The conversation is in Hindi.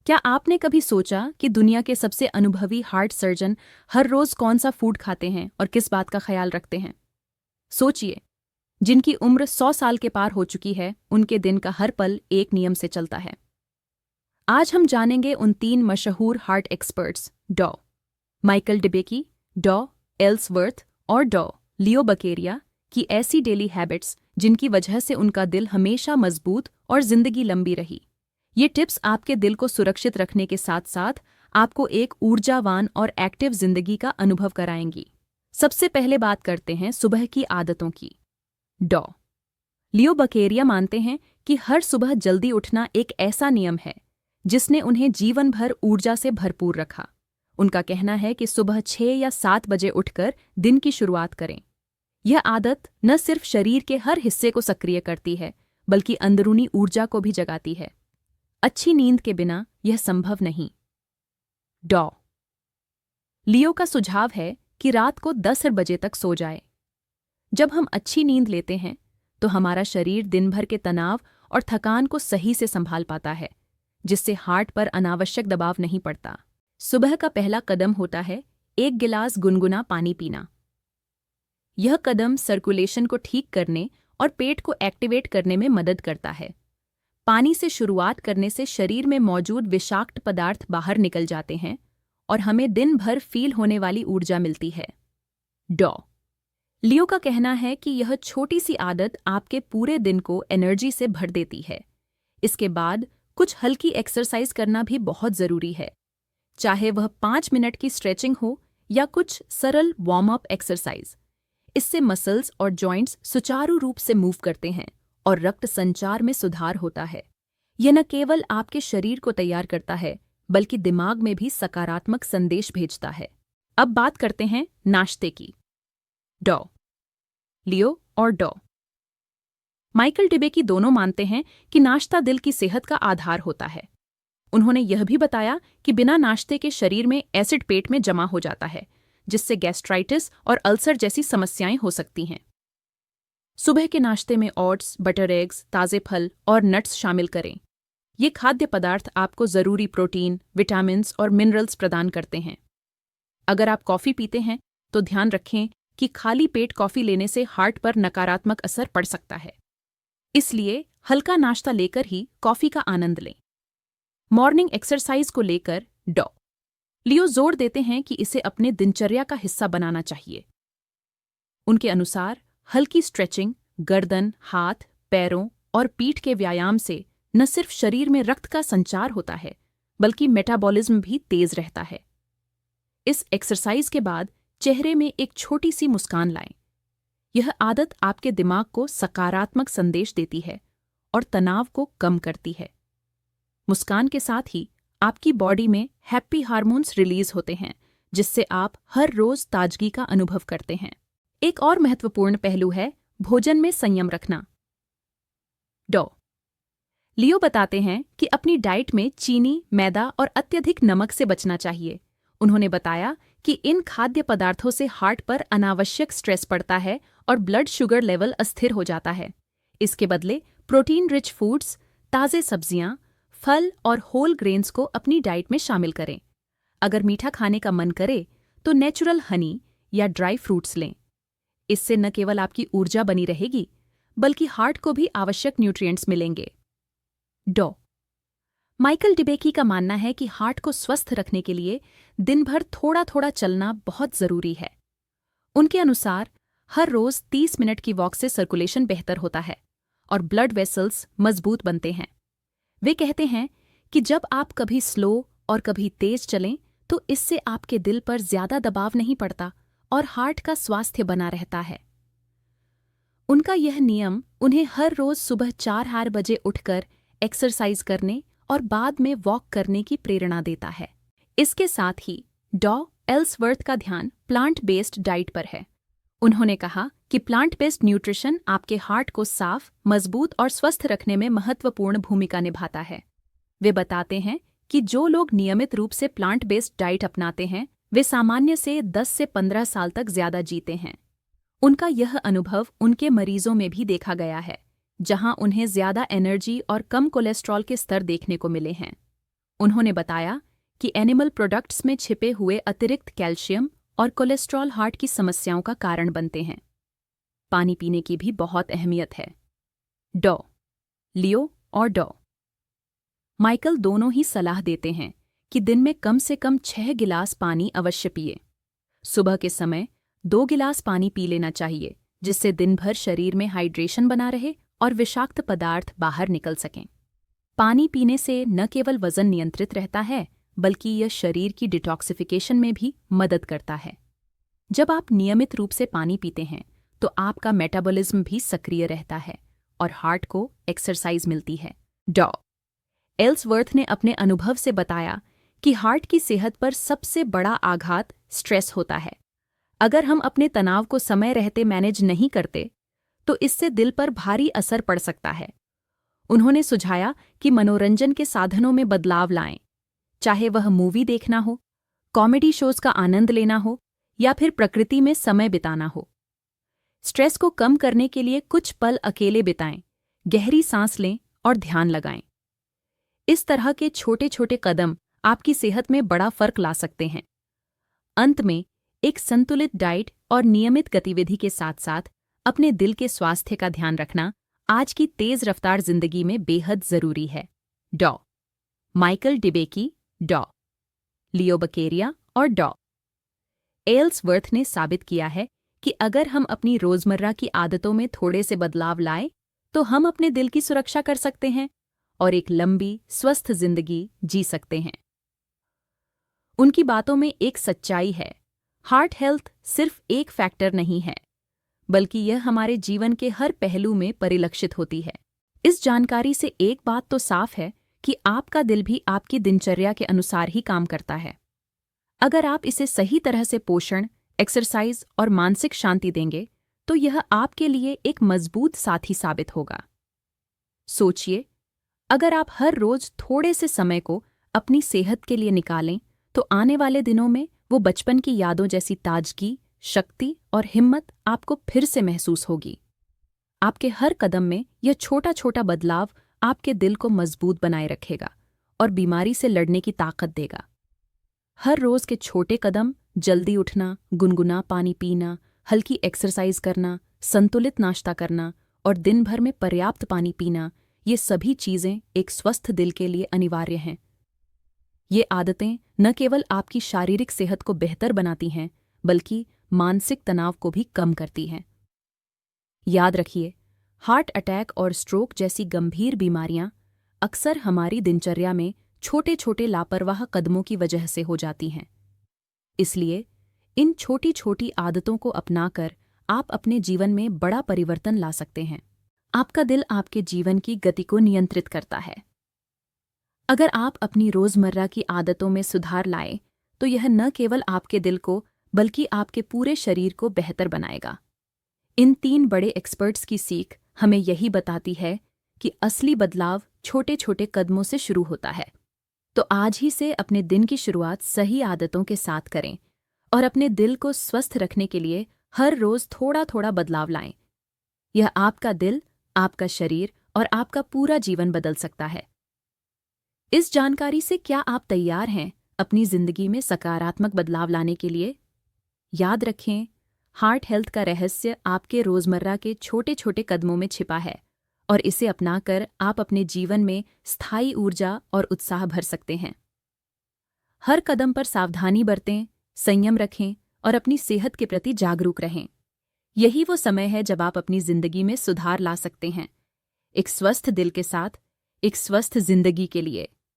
क्या आपने कभी सोचा कि दुनिया के सबसे अनुभवी हार्ट सर्जन हर रोज कौन सा फूड खाते हैं और किस बात का ख्याल रखते हैं? सोचिए, जिनकी उम्र 100 साल के पार हो चुकी है, उनके दिन का हर पल एक नियम से चलता है। आज हम जानेंगे उन 3 मशहूर हार्ट एक्सपर्ट्स डॉ. माइकल डिबेकी, डॉ. एल्सवर्थ और डॉ. लियो बकेरिया की ऐसी डेली हैबिट्स जिनकी वजह से उनका दिल हमेशा मजबूत और जिंदगी लंबी रही। ये टिप्स आपके दिल को सुरक्षित रखने के साथ साथ आपको एक ऊर्जावान और एक्टिव जिंदगी का अनुभव कराएंगी। सबसे पहले बात करते हैं सुबह की आदतों की। डॉ. लियो बकेरिया मानते हैं कि हर सुबह जल्दी उठना एक ऐसा नियम है जिसने उन्हें जीवन भर ऊर्जा से भरपूर रखा। उनका कहना है कि सुबह 6 या 7 बजे उठकर दिन की शुरुआत करें। यह आदत न सिर्फ शरीर के हर हिस्से को सक्रिय करती है, बल्कि अंदरूनी ऊर्जा को भी जगाती है। अच्छी नींद के बिना यह संभव नहीं। डॉ. लियो का सुझाव है कि रात को 10 बजे तक सो जाए। जब हम अच्छी नींद लेते हैं तो हमारा शरीर दिन भर के तनाव और थकान को सही से संभाल पाता है, जिससे हार्ट पर अनावश्यक दबाव नहीं पड़ता। सुबह का पहला कदम होता है 1 गिलास गुनगुना पानी पीना। यह कदम सर्कुलेशन को ठीक करने और पेट को एक्टिवेट करने में मदद करता है। पानी से शुरुआत करने से शरीर में मौजूद विषाक्त पदार्थ बाहर निकल जाते हैं और हमें दिन भर फील होने वाली ऊर्जा मिलती है। डॉ. लियो का कहना है कि यह छोटी सी आदत आपके पूरे दिन को एनर्जी से भर देती है। इसके बाद कुछ हल्की एक्सरसाइज करना भी बहुत जरूरी है, चाहे वह 5 मिनट की स्ट्रेचिंग हो या कुछ सरल वार्म अप एक्सरसाइज। इससे मसल्स और जॉइंट्स सुचारू रूप से मूव करते हैं और रक्त संचार में सुधार होता है। यह न केवल आपके शरीर को तैयार करता है, बल्कि दिमाग में भी सकारात्मक संदेश भेजता है। अब बात करते हैं नाश्ते की। डॉ. लियो और डॉ. माइकल डिबेकी दोनों मानते हैं कि नाश्ता दिल की सेहत का आधार होता है। उन्होंने यह भी बताया कि बिना नाश्ते के शरीर में एसिड पेट में जमा हो जाता है, जिससे गैस्ट्राइटिस और अल्सर जैसी समस्याएं हो सकती हैं। सुबह के नाश्ते में ओट्स, बटर एग्स, ताज़े फल और नट्स शामिल करें। ये खाद्य पदार्थ आपको ज़रूरी प्रोटीन, विटामिन्स और मिनरल्स प्रदान करते हैं। अगर आप कॉफ़ी पीते हैं तो ध्यान रखें कि खाली पेट कॉफ़ी लेने से हार्ट पर नकारात्मक असर पड़ सकता है। इसलिए हल्का नाश्ता लेकर ही कॉफ़ी का आनंद लें। मॉर्निंग एक्सरसाइज को लेकर डॉ. लियो जोर देते हैं कि इसे अपने दिनचर्या का हिस्सा बनाना चाहिए। उनके अनुसार हल्की स्ट्रेचिंग, गर्दन, हाथ, पैरों और पीठ के व्यायाम से न सिर्फ शरीर में रक्त का संचार होता है, बल्कि मेटाबॉलिज्म भी तेज रहता है। इस एक्सरसाइज के बाद चेहरे में एक छोटी सी मुस्कान लाएं। यह आदत आपके दिमाग को सकारात्मक संदेश देती है और तनाव को कम करती है। मुस्कान के साथ ही आपकी बॉडी में हैप्पी हार्मोन्स रिलीज होते हैं, जिससे आप हर रोज ताजगी का अनुभव करते हैं। एक और महत्वपूर्ण पहलू है भोजन में संयम रखना। डॉ. लियो बताते हैं कि अपनी डाइट में चीनी, मैदा और अत्यधिक नमक से बचना चाहिए। उन्होंने बताया कि इन खाद्य पदार्थों से हार्ट पर अनावश्यक स्ट्रेस पड़ता है और ब्लड शुगर लेवल अस्थिर हो जाता है। इसके बदले प्रोटीन रिच फूड्स, ताज़े सब्जियां, फल और होल ग्रेन्स को अपनी डाइट में शामिल करें। अगर मीठा खाने का मन करे तो नेचुरल हनी या ड्राई फ्रूट्स लें। इससे न केवल आपकी ऊर्जा बनी रहेगी, बल्कि हार्ट को भी आवश्यक न्यूट्रिएंट्स मिलेंगे। डॉ. माइकल डिबेकी का मानना है कि हार्ट को स्वस्थ रखने के लिए दिन भर थोड़ा थोड़ा चलना बहुत जरूरी है। उनके अनुसार हर रोज 30 मिनट की वॉक से सर्कुलेशन बेहतर होता है और ब्लड वेसल्स मजबूत बनते हैं। वे कहते हैं कि जब आप कभी स्लो और कभी तेज चलें तो इससे आपके दिल पर ज्यादा दबाव नहीं पड़ता और हार्ट का स्वास्थ्य बना रहता है। उनका यह नियम उन्हें हर रोज सुबह 4 बजे उठकर एक्सरसाइज करने और बाद में वॉक करने की प्रेरणा देता है। इसके साथ ही डॉ. एल्सवर्थ का ध्यान प्लांट बेस्ड डाइट पर है। उन्होंने कहा कि प्लांट बेस्ड न्यूट्रिशन आपके हार्ट को साफ, मजबूत और स्वस्थ रखने में महत्वपूर्ण भूमिका निभाता है। वे बताते हैं कि जो लोग नियमित रूप से प्लांट बेस्ड डाइट अपनाते हैं, वे सामान्य से 10 से 15 साल तक ज्यादा जीते हैं। उनका यह अनुभव उनके मरीजों में भी देखा गया है, जहां उन्हें ज्यादा एनर्जी और कम कोलेस्ट्रॉल के स्तर देखने को मिले हैं। उन्होंने बताया कि एनिमल प्रोडक्ट्स में छिपे हुए अतिरिक्त कैल्शियम और कोलेस्ट्रॉल हार्ट की समस्याओं का कारण बनते हैं। पानी पीने की भी बहुत अहमियत है। डॉ. लियो और डॉ. माइकल दोनों ही सलाह देते हैं कि दिन में कम से कम 6 गिलास पानी अवश्य पिए। सुबह के समय 2 गिलास पानी पी लेना चाहिए, जिससे दिन भर शरीर में हाइड्रेशन बना रहे और विषाक्त पदार्थ बाहर निकल सकें। पानी पीने से न केवल वजन नियंत्रित रहता है, बल्कि यह शरीर की डिटॉक्सिफिकेशन में भी मदद करता है। जब आप नियमित रूप से पानी पीते हैं तो आपका मेटाबॉलिज्म भी सक्रिय रहता है और हार्ट को एक्सरसाइज मिलती है। डॉ. एल्सवर्थ ने अपने अनुभव से बताया कि हार्ट की सेहत पर सबसे बड़ा आघात स्ट्रेस होता है। अगर हम अपने तनाव को समय रहते मैनेज नहीं करते तो इससे दिल पर भारी असर पड़ सकता है। उन्होंने सुझाया कि मनोरंजन के साधनों में बदलाव लाएं, चाहे वह मूवी देखना हो, कॉमेडी शोज का आनंद लेना हो या फिर प्रकृति में समय बिताना हो। स्ट्रेस को कम करने के लिए कुछ पल अकेले बिताएं, गहरी सांस लें और ध्यान लगाएं। इस तरह के छोटे छोटे कदम आपकी सेहत में बड़ा फर्क ला सकते हैं। अंत में, एक संतुलित डाइट और नियमित गतिविधि के साथ साथ अपने दिल के स्वास्थ्य का ध्यान रखना आज की तेज रफ्तार जिंदगी में बेहद जरूरी है। डॉ. माइकल डिबेकी, डॉ. लियो बकेरिया और डॉ. एल्सवर्थ ने साबित किया है कि अगर हम अपनी रोजमर्रा की आदतों में थोड़े से बदलाव लाएं, तो हम अपने दिल की सुरक्षा कर सकते हैं और एक लंबी, स्वस्थ जिंदगी जी सकते हैं। उनकी बातों में एक सच्चाई है, हार्ट हेल्थ सिर्फ एक फैक्टर नहीं है, बल्कि यह हमारे जीवन के हर पहलू में परिलक्षित होती है। इस जानकारी से एक बात तो साफ है कि आपका दिल भी आपकी दिनचर्या के अनुसार ही काम करता है। अगर आप इसे सही तरह से पोषण, एक्सरसाइज और मानसिक शांति देंगे, तो यह आपके लिए एक मजबूत साथी साबित होगा। सोचिए, अगर आप हर रोज थोड़े से समय को अपनी सेहत के लिए निकालें, तो आने वाले दिनों में वो बचपन की यादों जैसी ताजगी, शक्ति और हिम्मत आपको फिर से महसूस होगी। आपके हर कदम में यह छोटा छोटा बदलाव आपके दिल को मजबूत बनाए रखेगा और बीमारी से लड़ने की ताकत देगा। हर रोज के छोटे कदम, जल्दी उठना, गुनगुना पानी पीना, हल्की एक्सरसाइज करना, संतुलित नाश्ता करना और दिन भर में पर्याप्त पानी पीना, ये सभी चीजें एक स्वस्थ दिल के लिए अनिवार्य हैं। ये आदतें न केवल आपकी शारीरिक सेहत को बेहतर बनाती हैं, बल्कि मानसिक तनाव को भी कम करती हैं। याद रखिए, हार्ट अटैक और स्ट्रोक जैसी गंभीर बीमारियां अक्सर हमारी दिनचर्या में छोटे छोटे लापरवाह कदमों की वजह से हो जाती हैं। इसलिए इन छोटी छोटी आदतों को अपनाकर आप अपने जीवन में बड़ा परिवर्तन ला सकते हैं। आपका दिल आपके जीवन की गति को नियंत्रित करता है। अगर आप अपनी रोजमर्रा की आदतों में सुधार लाएं, तो यह न केवल आपके दिल को बल्कि आपके पूरे शरीर को बेहतर बनाएगा। इन 3 बड़े एक्सपर्ट्स की सीख हमें यही बताती है कि असली बदलाव छोटे छोटे कदमों से शुरू होता है। तो आज ही से अपने दिन की शुरुआत सही आदतों के साथ करें और अपने दिल को स्वस्थ रखने के लिए हर रोज थोड़ा थोड़ा बदलाव लाएं। यह आपका दिल, आपका शरीर और आपका पूरा जीवन बदल सकता है। इस जानकारी से क्या आप तैयार हैं अपनी जिंदगी में सकारात्मक बदलाव लाने के लिए? याद रखें, हार्ट हेल्थ का रहस्य आपके रोजमर्रा के छोटे छोटे कदमों में छिपा है और इसे अपनाकर आप अपने जीवन में स्थायी ऊर्जा और उत्साह भर सकते हैं। हर कदम पर सावधानी बरतें, संयम रखें और अपनी सेहत के प्रति जागरूक रहें। यही वो समय है जब आप अपनी जिंदगी में सुधार ला सकते हैं, एक स्वस्थ दिल के साथ एक स्वस्थ जिंदगी के लिए।